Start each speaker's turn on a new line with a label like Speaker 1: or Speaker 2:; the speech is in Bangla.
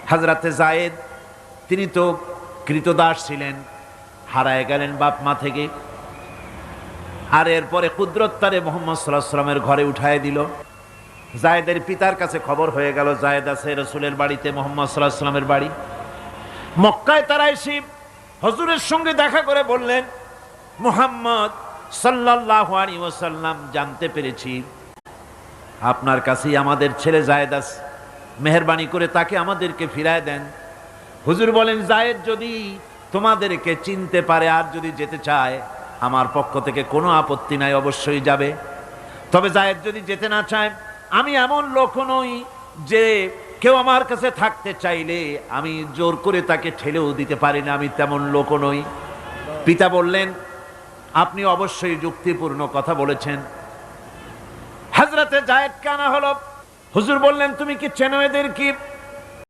Speaker 1: হযরতে যায়েদ তিনি তো কৃতদাস ছিলেন, হারায় গেলেন বাপ মা থেকে, আর এরপরে কুদরত তারে মুহাম্মদ সাল্লাল্লাহু আলাইহি ওয়াসাল্লামের ঘরে উঠায় দিল। যায়েদের পিতার কাছে খবর হয়ে গেল যায়েদ আছে রাসূলের বাড়িতে, মুহাম্মদ সাল্লাল্লাহু আলাইহি ওয়াসাল্লামের বাড়ি মক্কায়। তারা এসে হুজুরের সঙ্গে দেখা করে বললেন, মুহাম্মদ সাল্লাল্লাহু আলাইহি ওয়াসাল্লাম জানতে পেরেছি আপনার কাছেই আমাদের ছেলে যায়েদ আছে, মেহেরবানি করে তাকে আমাদেরকে ফিরায় দেন। হুজুর বলেন, যায়েদ যদি তোমাদেরকে চিনতে পারে আর যদি যেতে চায় আমার পক্ষ থেকে কোনো আপত্তি নাই, অবশ্যই যাবে। তবে যায়েদ যদি যেতে না চায়, আমি এমন লোক নই যে কেউ আমার কাছে থাকতে চাইলে আমি জোর করে তাকে ঠেলেও দিতে পারি না, আমি তেমন লোক নই। পিতা বললেন, আপনি অবশ্যই যুক্তিপূর্ণ কথা বলেছেন। হযরতে যায়েদ কানা হলো। হুজুর বললেন, তুমি কি চেনো এদের কি?